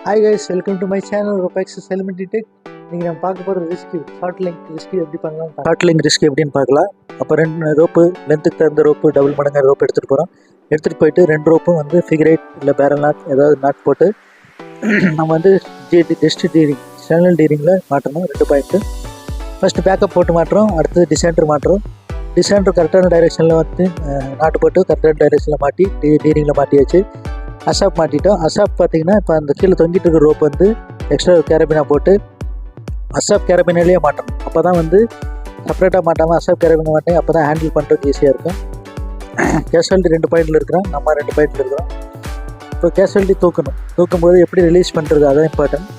Hi guys, welcome to my channel Robex elementary tech. நீங்கள் நம்ம பார்க்க போகிற ஷார்ட் லிங்க் ரிஸ்க் எப்படி பண்ணலாம். ஷார்ட் லிங்க் ரிஸ்க் எப்படின்னு பார்க்கலாம். அப்போ 2 ரோப்பு லென்த்துக்கு தகுந்த ரோப்பு டபுள் மடங்கு ரோப்பு எடுத்துகிட்டு போகிறோம். எடுத்துகிட்டு போயிட்டு 2 ரோப்பும் வந்து ஃபிகர் 8 இல்லை பேரல் நாட் ஏதாவது நாட் போட்டு நம்ம வந்து டெஸ்ட் டீரிங் சேனல் டீரிங்கில் மாட்டணும். 2 பாயிண்ட்டு ஃபஸ்ட்டு பேக்கப் போட்டு மாட்டுறோம். அடுத்தது டிசென்டர் மாட்டுறோம். டிசென்டர் கரெக்டான டைரெக்ஷனில் வந்து நாட்டு போட்டு கரெக்டான டைரெக்ஷனில் மாட்டி டீரிங்கில் மாட்டியாச்சு. அசாப் மாட்டிட்டோம். அசாப் பார்த்தீங்கன்னா இப்போ அந்த கீழே தொங்கிட்டு இருக்கிற ரோப் வந்து எக்ஸ்ட்ரா கேரபினா போட்டு அசாப் கேரபினாலேயே மாட்டணும். அப்போ தான் வந்து செப்பரேட்டாக மாட்டாமல் அசாப் கேரபினா மாட்டேன். அப்போ தான் ஹேண்டில் பண்ணுறதுக்கு ஈஸியாக இருக்கும். கேஷுவாலிட்டி 2 பாயிண்டில் இருக்கிறோம், நம்ம 2 பாயிண்டில் இருக்கிறோம். இப்போ கேஷுவாலிட்டி தூக்கும்போது எப்படி ரிலீஸ் பண்ணுறது அதான் இம்பார்ட்டன்ட்.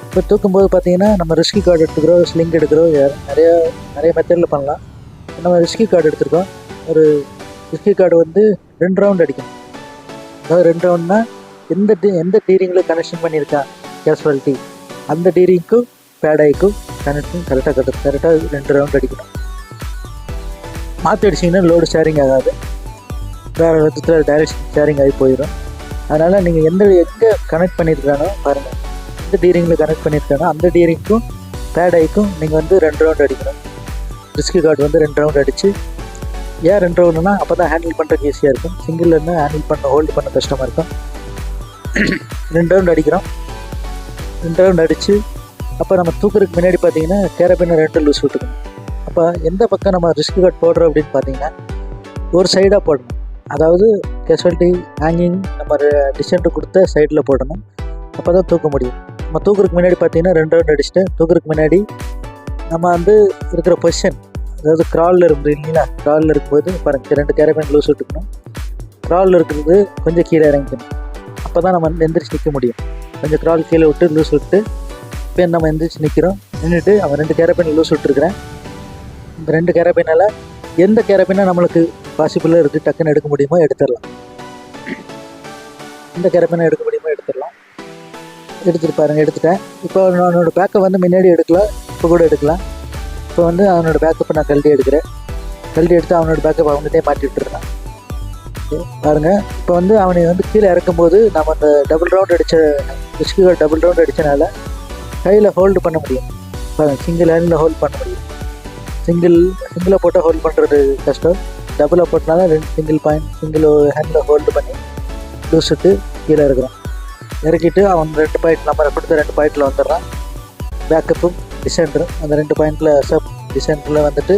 இப்போ தூக்கும்போது பார்த்தீங்கன்னா நம்ம ரிஸ்கி கார்டு எடுத்துக்கிறோம், ஸ்லிங் எடுக்கிறோம், நிறைய மெத்தடில் பண்ணலாம். நம்ம ரிஸ்கி கார்டு எடுத்துருக்கோம். ஒரு ரிஸ்கி கார்டு வந்து 2 ரவுண்ட் அடிக்கணும். அதாவது 2 ரவுண்ட்னா எந்த டீரிங்கில் கனெக்ஷன் பண்ணியிருக்கான் கேஷுவாலிட்டி அந்த டீரிங்க்கும் பேடாய்க்கும் கனெக்ஷன் கரெக்டாக 2 ரவுண்ட் அடிக்கணும். மாற்றி அடிச்சிங்கன்னா லோடு ஷேரிங் ஆகாது, வேறு விதத்தில் டைரெக்ஷன் ஷேரிங் ஆகி போயிடும். அதனால் நீங்கள் எங்கே கனெக்ட் பண்ணியிருக்கானோ பாருங்கள், எந்த டீரிங்கில் கனெக்ட் பண்ணியிருக்கானோ அந்த டீரிங்க்கும் பேடாய்க்கும் நீங்கள் வந்து 2 ரவுண்ட் அடிக்கணும். ரிஸ்கி கார்டு வந்து 2 ரவுண்ட் அடித்து ஏன் 2 ரவுண்டுனா அப்போ தான் ஹேண்டில் பண்ணுறதுக்கு ஈஸியாக இருக்கும். சிங்கிள் இருந்தால் ஹேண்டில் ஹோல்டு பண்ண கஷ்டமாக இருக்கும். 2 ரவுண்ட் அடிக்கிறோம். 2 ரவுண்ட் அடித்து அப்போ நம்ம தூக்குறதுக்கு முன்னாடி பார்த்தீங்கன்னா கேரபினை 2 லூஸ் விட்டுக்கணும். அப்போ எந்த பக்கம் நம்ம ரிஸ்க் கார்டு போடுறோம் அப்படின்னு பார்த்தீங்கன்னா ஒரு சைடாக போடணும். அதாவது கேஷுவாலிட்டி ஹேங்கிங் நம்ம டிசென்டர் கொடுத்த சைடில் போடணும். அப்போ தான் தூக்க முடியும். நம்ம தூக்குறதுக்கு முன்னாடி பார்த்தீங்கன்னா 2 ரவுண்ட் அடிச்சுட்டு தூக்குறதுக்கு முன்னாடி நம்ம வந்து இருக்கிற பொசிஷன், அதாவது க்ராலில் இருக்குது இல்லைங்களா, க்ராலில் இருக்கும்போது பாருங்கள் 2 கேரபின் லூஸ் விட்டுக்கணும். க்ராலில் இருக்கிறது கொஞ்சம் கீழே இறங்கிக்கணும். அப்போ தான் நம்ம எந்திரிச்சு நிற்க முடியும். கொஞ்சம் க்ரால் கீழே விட்டு லூஸ் விட்டு இப்போ நம்ம எந்திரிச்சு நின்றுட்டு அவன் 2 கேரபின் லூஸ் விட்டுருக்குறேன். இந்த 2 கேரபினால் எந்த கேரபினா நம்மளுக்கு பாசிபிளாக இருக்குது டக்குன்னு எடுக்க முடியுமோ எடுத்துடலாம். எந்த கேரபினா எடுக்க முடியுமோ எடுத்துடலாம். எடுத்துகிட்டு பாருங்கள், எடுத்துட்டேன். இப்போ அவனோட பேக்கை வந்து முன்னாடி எடுக்கலாம், இப்போ கூட எடுக்கலாம். இப்போ வந்து அவனோட பேக்கப்பை நான் கழட்டி எடுத்து அவனோட பேக்கப் அவங்ககிட்டே மாட்டி விட்டுருக்கான். பாருங்கள், இப்போ வந்து அவனை வந்து கீழே இறக்கும்போது நம்ம அந்த டபுள் ரவுண்ட் அடித்தனால கையில் ஹோல்டு பண்ண முடியும். பாருங்கள், சிங்கிள் ஹேண்டில் ஹோல்ட் பண்ண முடியும். சிங்கிளை போட்டால் ஹோல்ட் பண்ணுறது கஷ்டம். டபுளாக போட்டனால 2 சிங்கிள் ஹேண்டில் ஹோல்டு பண்ணி லூஸ் விட்டு கீழே இறக்கிட்டு அவன் 2 பாயிண்ட் நம்ம கொடுத்த 2 பாயிண்டில் வந்துடுறான். பேக்கப்பும் டிசென்டரும் அந்த 2 பாயிண்டில் சப் டிசென்டரில் வந்துட்டு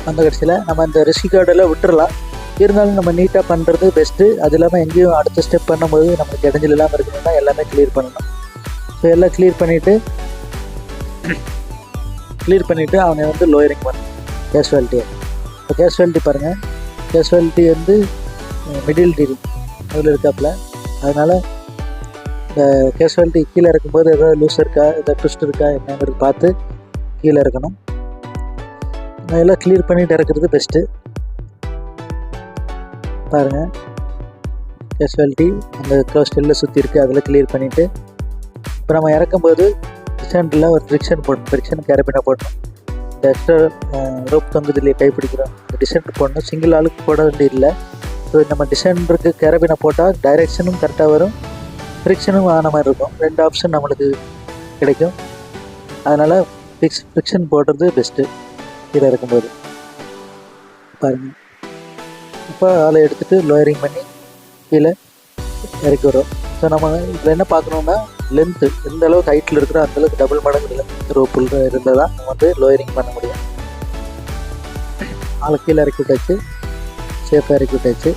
அந்த கடைசியில் நம்ம அந்த ரிஸ்கி கார்டெல்லாம் விட்டுறலாம். இருந்தாலும் நம்ம நீட்டாக பண்ணுறது பெஸ்ட்டு. அது இல்லாமல் எங்கேயும் அடுத்த ஸ்டெப் பண்ணும்போது நமக்கு இடைஞ்சல் இல்லாமல் இருக்கணும்னா எல்லாமே கிளியர் பண்ணணும். ஸோ எல்லாம் கிளியர் பண்ணிவிட்டு அவனை வந்து லோயரிங் பண்ணணும் கேஷுவாலிட்டியை. இப்போ கேஷுவாலிட்டி பாருங்கள், கேஷுவாலிட்டி வந்து மிடில் டீரிங் அதில் இருக்காப்புல. அதனால் இந்த கேஷுவாலிட்டி கீழே இருக்கும்போது எதாவது லூஸ் இருக்கா, எதாவது ட்விஸ்ட் இருக்கா என்னங்கிறது பார்த்து கீழே இருக்கணும். எல்லாம் கிளியர் பண்ணிட்டு இறக்குறது பெஸ்ட்டு. பாருங்கள், கேஷுவாலிட்டி அந்த ஸ்டெல்லில் சுற்றி இருக்குது, அதில் கிளியர் பண்ணிவிட்டு இப்போ நம்ம இறக்கும்போது டிசென்டரில் ஒரு ஃப்ரிக்ஷன் கேரபினா போடணும். இந்த எக்ஸ்ட்ரா ரோப் தொங்குதுலேயே கைப்பிடிக்கிறோம், இந்த டிசென்டர் போடணும். சிங்கிள் ஆளுக்கு போட வேண்டியதில்லை. ஸோ நம்ம டிசென்டருக்கு கேரபினை போட்டால் டைரெக்ஷனும் கரெக்டாக வரும், ஃப்ரிக்ஷனும் ஆன மாதிரி இருக்கும். 2 ஆப்ஷன் நம்மளுக்கு கிடைக்கும். அதனால் ஃப்ரிக்ஷன் போடுறது பெஸ்ட்டு கீழே இருக்கும்போது. பாருங்கள், இப்போ ஆளை எடுத்துகிட்டு லோயரிங் பண்ணி கீழே இறக்கி வரும். ஸோ நம்ம இதில் என்ன பார்க்கணுன்னா லென்த்து எந்த அளவுக்கு ஹைட்டில் இருக்கிறோ அந்தளவுக்கு டபுள் மடங்கு லென்த் ரோப்பில் இருந்தால் தான் நம்ம வந்து லோயரிங் பண்ண முடியும். ஆளை கீழே இறக்கி விட்டாச்சு, சேஃபாக இறக்கி விட்டாச்சு.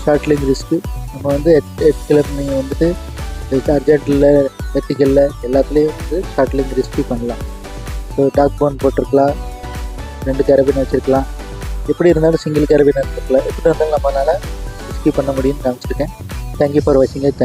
ஷார்ட் லிங்க் ரிஸ்க்கு நம்ம வந்து 8 கிலோமீட்டர் நீங்கள் வந்துட்டு அர்ஜென்ட்டில் வெர்டிக்கலில் எல்லாத்துலேயும் வந்து ஷார்ட் லிங்க் ரிஸ்க்கு பண்ணலாம். ஸோ டாக் போன் போட்டிருக்கலாம், 2 கேரபின் வச்சுருக்கலாம், எப்படி இருந்தாலும் சிங்கிள் கேரபின் எடுத்துக்கலாம். எப்படி இருந்தாலும் நம்மளால் ரிஸ்கி பண்ண முடியும்னு காமிச்சிருக்கேன். தேங்க்யூ ஃபார் வாட்சிங். தேங்க்யூ.